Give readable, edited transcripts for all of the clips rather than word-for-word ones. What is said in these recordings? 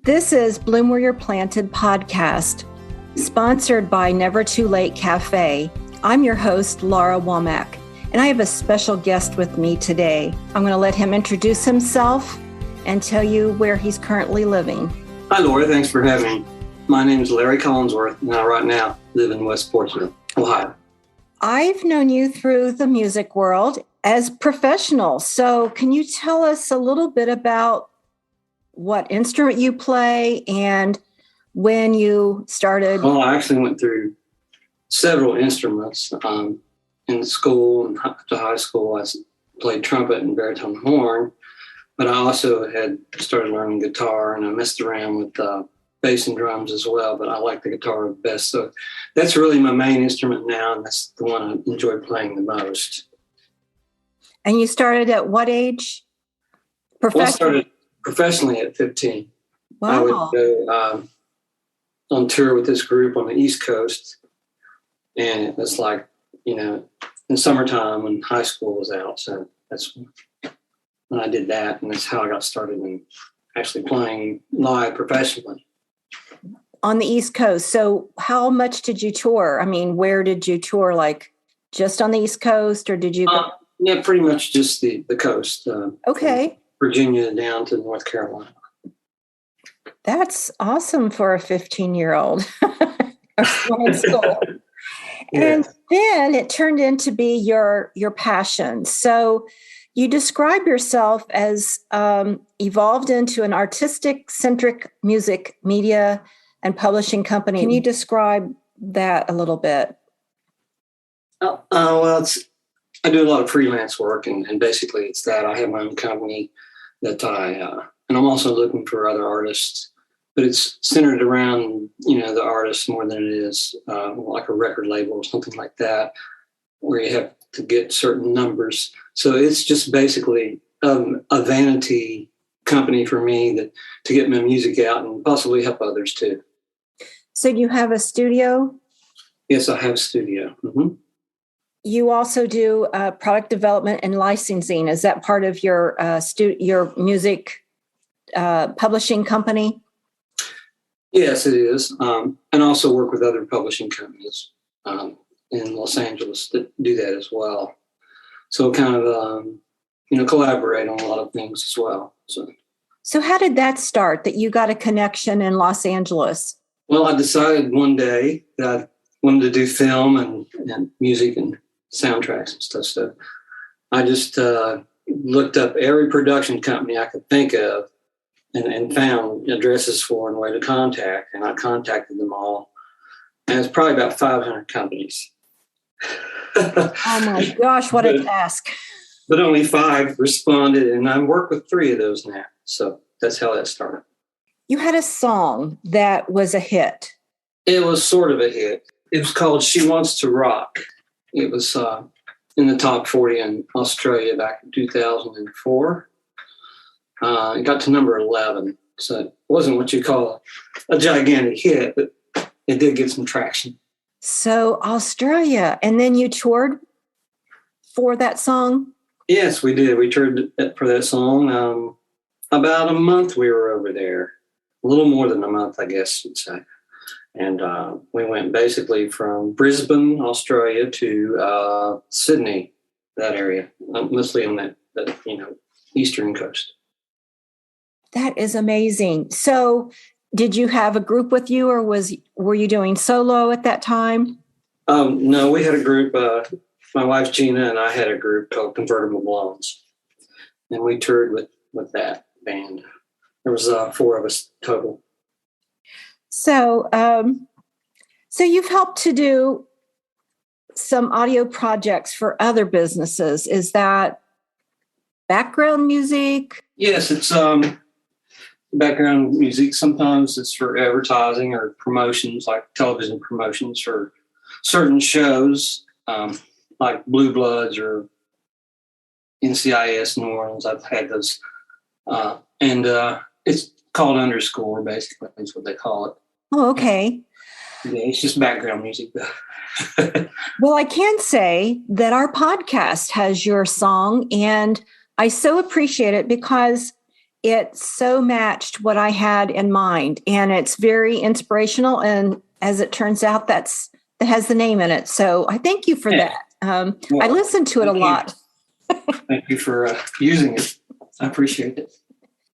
This is Bloom Where You're Planted podcast, sponsored by Never Too Late Cafe. I'm your host, Laura Womack, and I have a special guest with me today. I'm going to let him introduce himself and tell you where he's currently living. Hi, Laura. Thanks for having me. My name is Larry Collinsworth, and I right now live in West Portsmouth, Ohio. I've known you through the music world as professional. So can you tell us a little bit about what instrument you play and when you started? Well, I actually went through several instruments in school and to high school. I played trumpet and baritone horn, but I also had started learning guitar, and I messed around with bass and drums as well, but I like the guitar the best. So that's really my main instrument now, and that's the one I enjoy playing the most. And you started at what age? Well, I started professionally at 15. Wow. I would go on tour with this group on the East Coast, and it was like, in summertime when high school was out. So that's when I did that, and that's how I got started in actually playing live professionally. On the East Coast. So how much did you tour? I mean, where did you tour? Like just on the East Coast, or did you go? Yeah, pretty much just the coast. Okay. Virginia down to North Carolina. That's awesome for a 15-year-old in school. Yeah. And then it turned into be your passion. So you describe yourself as evolved into an artistic-centric music, media, and publishing company. Can you describe that a little bit? Well, I do a lot of freelance work, and basically it's that. I have my own company that and I'm also looking for other artists, but it's centered around, the artist more than it is like a record label or something like that, where you have to get certain numbers. So it's just basically a vanity company for me to get my music out and possibly help others too. So you have a studio? Yes, I have a studio. Mm-hmm. You also do product development and licensing. Is that part of your your music publishing company? Yes, it is. And also work with other publishing companies in Los Angeles that do that as well. So kind of, collaborate on a lot of things as well. So how did that start, that you got a connection in Los Angeles? Well, I decided one day that I wanted to do film and music and soundtracks and stuff. So I just looked up every production company I could think of and found addresses for and where to contact. And I contacted them all. And it's probably about 500 companies. Oh my gosh, what a task. But only 5 responded, and I work with 3 of those now. So that's how that started. You had a song that was a hit. It was sort of a hit. It was called She Wants to Rock. It was in the top 40 in Australia back in 2004. It got to number 11. So it wasn't what you call a gigantic hit, but it did get some traction. So Australia, and then you toured for that song? Yes, we did. We toured for that song. About a month we were over there. A little more than a month, I guess you'd say. And we went basically from Brisbane, Australia to Sydney, that area, mostly on that eastern coast. That is amazing. So did you have a group with you, or were you doing solo at that time? No, we had a group. My wife, Gina, and I had a group called Convertible Blondes. And we toured with that band. There was 4 of us total. So you've helped to do some audio projects for other businesses. Is that background music? Yes, it's background music. Sometimes it's for advertising or promotions, like television promotions for certain shows, like Blue Bloods or NCIS New Orleans. I've had those. And it's called underscore, basically, is what they call it. Oh, okay. Yeah, it's just background music, though. Well, I can say that our podcast has your song, and I so appreciate it because it so matched what I had in mind, and it's very inspirational. And as it turns out, that has the name in it. So I thank you for that. I listen to it a lot. Thank you for using it. I appreciate it.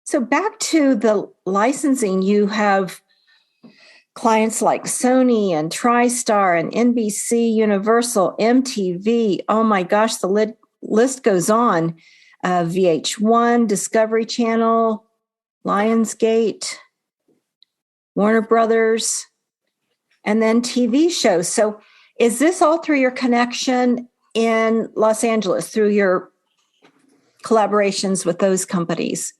So back to the licensing, you have clients like Sony and TriStar and NBC, Universal, MTV. Oh my gosh, the list goes on. VH1, Discovery Channel, Lionsgate, Warner Brothers, and then TV shows. So is this all through your connection in Los Angeles, through your collaborations with those companies?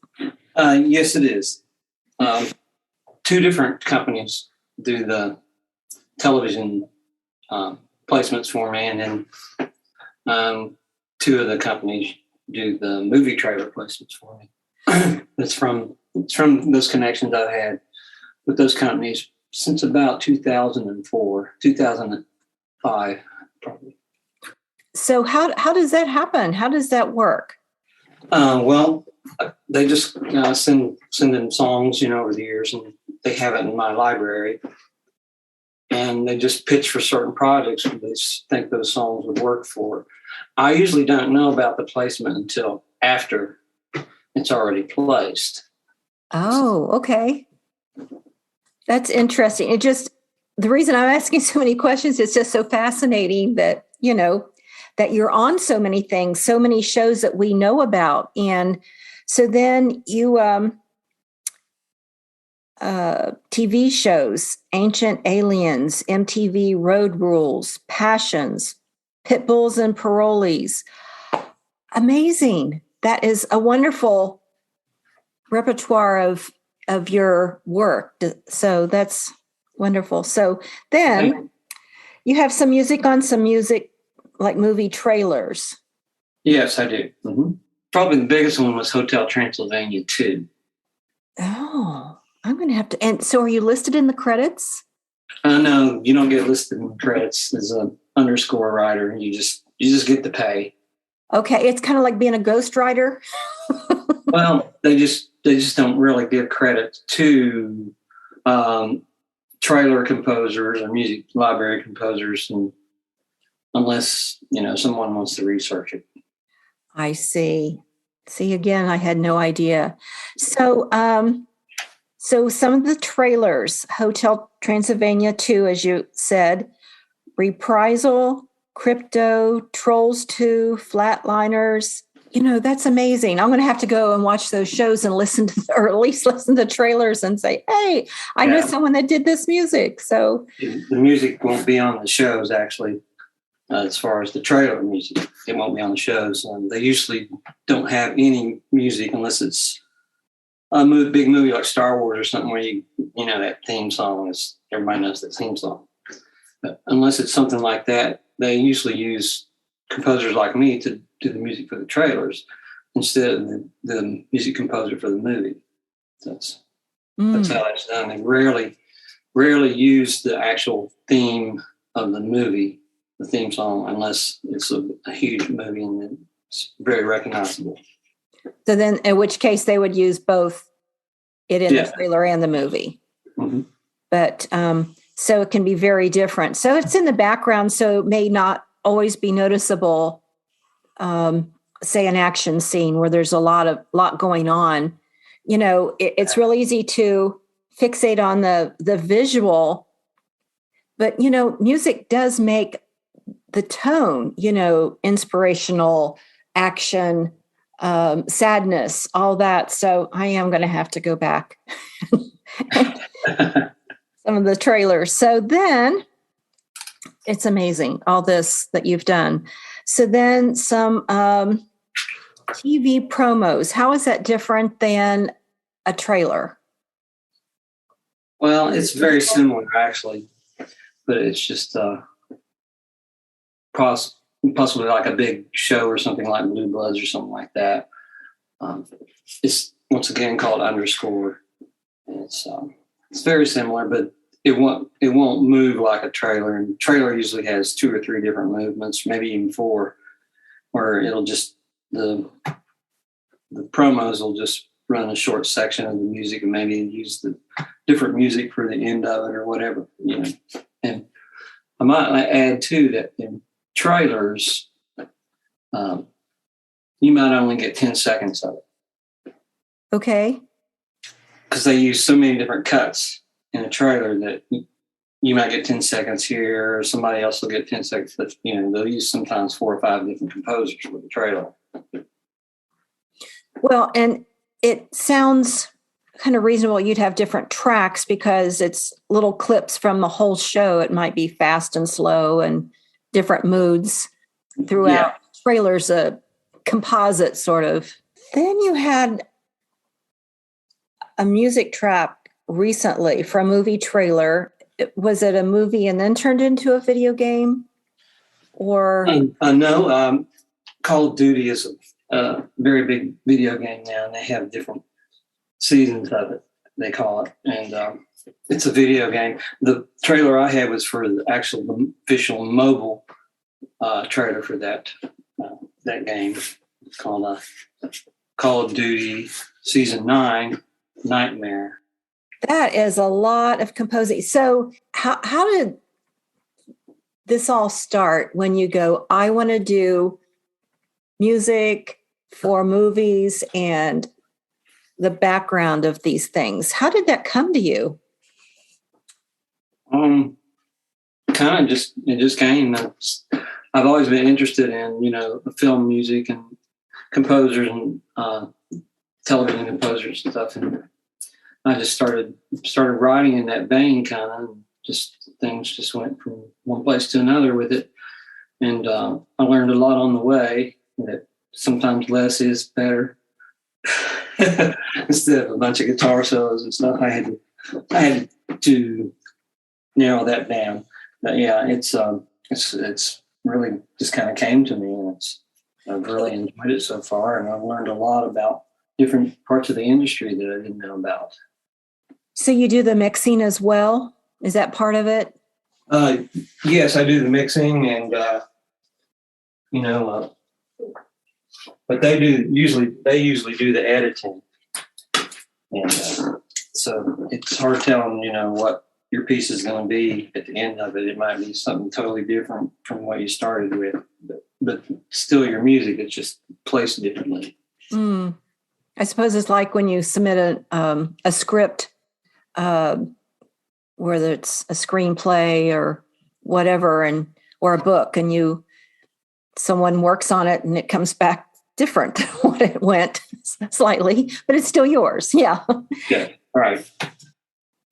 Yes, it is. Two different companies do the television placements for me, and then two of the companies do the movie trailer placements for me. It's from those connections I've had with those companies since about 2004, 2005, probably. So how does that happen? How does that work? Well, they just send in songs, over the years, and they have it in my library. And they just pitch for certain projects where they think those songs would work for. I usually don't know about the placement until after it's already placed. Oh, okay. That's interesting. The reason I'm asking so many questions is just so fascinating that, that you're on so many things, so many shows that we know about. And so then you, TV shows, Ancient Aliens, MTV Road Rules, Passions, Pit Bulls and Parolees. Amazing. That is a wonderful repertoire of your work. So that's wonderful. So then you have some music like movie trailers. Yes, I do. Mm-hmm. Probably the biggest one was Hotel Transylvania 2. Oh, I'm going to have to. And so are you listed in the credits? No, you don't get listed in the credits as an underscore writer. You just get to pay. Okay. It's kind of like being a ghostwriter. Well, they just don't really give credit to trailer composers or music library composers, unless someone wants to research it. I see. See, again, I had no idea. So, so some of the trailers, Hotel Transylvania 2, as you said, Reprisal, Crypto, Trolls 2, Flatliners. That's amazing. I'm going to have to go and watch those shows and or at least listen to trailers and say, hey, I know someone that did this music. So the music won't be on the shows, actually. As far as the trailer music, it won't be on the shows. They usually don't have any music unless it's a big movie like Star Wars or something where that theme song is, everybody knows that theme song. But unless it's something like that, they usually use composers like me to do the music for the trailers instead of the music composer for the movie. That's how it's done. They rarely use the actual theme of the movie, the theme song, unless it's a huge movie and it's very recognizable. So then, in which case, they would use both it in the trailer and the movie. Mm-hmm. But so it can be very different. So it's in the background, so it may not always be noticeable. Say an action scene where there's a lot going on. It's real easy to fixate on the visual, but music does make the tone, inspirational, action, sadness, all that. So I am going to have to go back some of the trailers. So then it's amazing, all this that you've done. So then some TV promos. How is that different than a trailer? Well, it's very similar, actually, but it's just possibly like a big show or something like Blue Bloods or something like that. It's once again called underscore. It's very similar, but it won't move like a trailer. And trailer usually has 2 or 3 different movements, maybe even 4, where it'll just the promos will just run a short section of the music and maybe use the different music for the end of it or whatever, And I might add too that in trailers, you might only get 10 seconds of it. Okay. Because they use so many different cuts in a trailer that you might get 10 seconds here, or somebody else will get 10 seconds. But, they'll use sometimes 4 or 5 different composers with the trailer. Well, and it sounds kind of reasonable you'd have different tracks because it's little clips from the whole show. It might be fast and slow and different moods throughout. Yeah. Trailers, a composite sort of. Then you had a music track recently for a movie trailer. Was it a movie and then turned into a video game? Or no, Call of Duty is a very big video game now, and they have different seasons of it, they call it. And it's a video game. The trailer I had was for the official mobile trailer for that game. It's called Call of Duty Season 9 Nightmare. That is a lot of composing. So how did this all start when you go, I want to do music for movies and the background of these things? How did that come to you? Kind of it just came. I've always been interested in, film music and composers and television composers and stuff. And I just started writing in that vein, kind of. Just things just went from one place to another with it, and I learned a lot on the way. That sometimes less is better. Instead of a bunch of guitar solos and stuff, I had to narrow that down. But yeah, it's really just kind of came to me, and I've really enjoyed it so far, and I've learned a lot about different parts of the industry that I didn't know about. So you do the mixing as well? Is that part of it? Yes, I do the mixing, and but they usually do the editing, and so it's hard telling what your piece is going to be at the end of it. It might be something totally different from what you started with, but still your music. It's just placed differently. I suppose it's like when you submit a script, whether it's a screenplay or whatever, or a book, and someone works on it and it comes back different what it went slightly, but it's still yours. Yeah. Yeah. All right.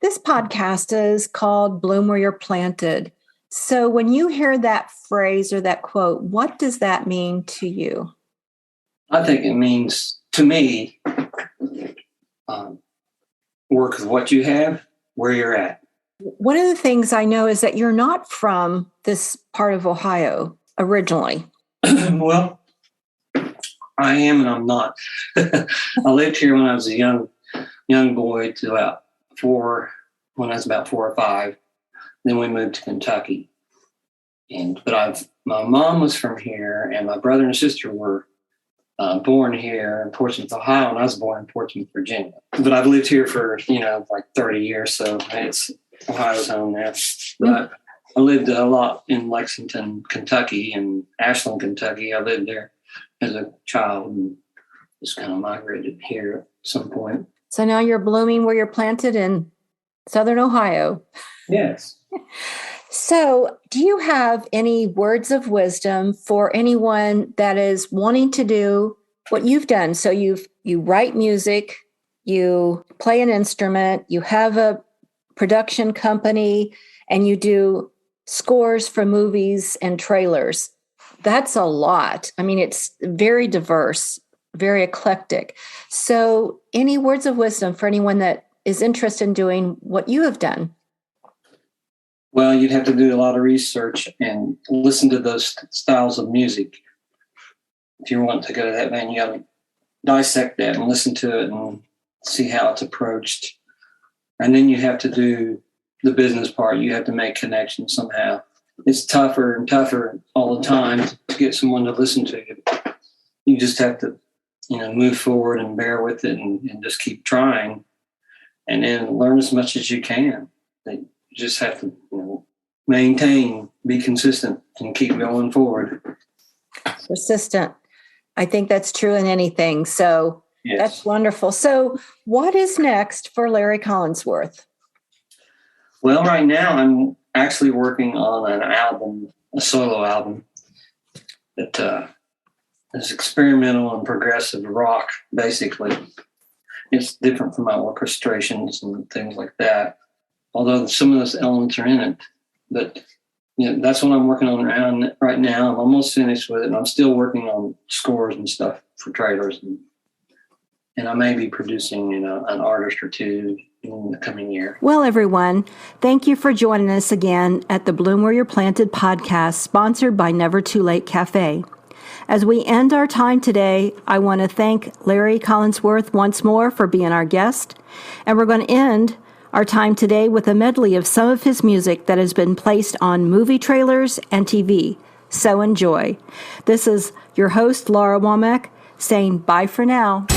This podcast is called Bloom Where You're Planted. So when you hear that phrase or that quote, what does that mean to you? I think it means, to me, work with what you have, where you're at. One of the things I know is that you're not from this part of Ohio originally. Well, I am and I'm not. I lived here when I was a young boy to when I was about 4 or 5. Then we moved to Kentucky. But my mom was from here, and my brother and sister were born here in Portsmouth, Ohio, and I was born in Portsmouth, Virginia. But I've lived here for, like 30 years, so it's Ohio's home now. But I lived a lot in Lexington, Kentucky, and Ashland, Kentucky. I lived there as a child and just kind of migrated here at some point. So now you're blooming where you're planted in Southern Ohio. Yes. So do you have any words of wisdom for anyone that is wanting to do what you've done? So you write music, you play an instrument, you have a production company, and you do scores for movies and trailers. That's a lot. I mean, it's very diverse, very eclectic. So any words of wisdom for anyone that is interested in doing what you have done? Well, you'd have to do a lot of research and listen to those styles of music. If you want to go to that vein, you got to dissect that and listen to it and see how it's approached. And then you have to do the business part. You have to make connections somehow. It's tougher and tougher all the time to get someone to listen to you. You just have to move forward and bear with it and just keep trying, and then learn as much as you can. You just have to, maintain, be consistent, and keep going forward. Persistent. I think that's true in anything. So Yes. That's wonderful. So what is next for Larry Collinsworth? Well, right now I'm actually working on an album, a solo album that is experimental and progressive rock, basically. It's different from my orchestrations and things like that, although some of those elements are in it. But that's what I'm working on right now. I'm almost finished with it, and I'm still working on scores and stuff for trailers. And I may be producing, an artist or two in the coming year. Well, everyone, thank you for joining us again at the Bloom Where You're Planted podcast, sponsored by Never Too Late Cafe. As we end our time today, I want to thank Larry Collinsworth once more for being our guest. And we're going to end our time today with a medley of some of his music that has been placed on movie trailers and TV. So enjoy. This is your host, Laura Womack, saying bye for now.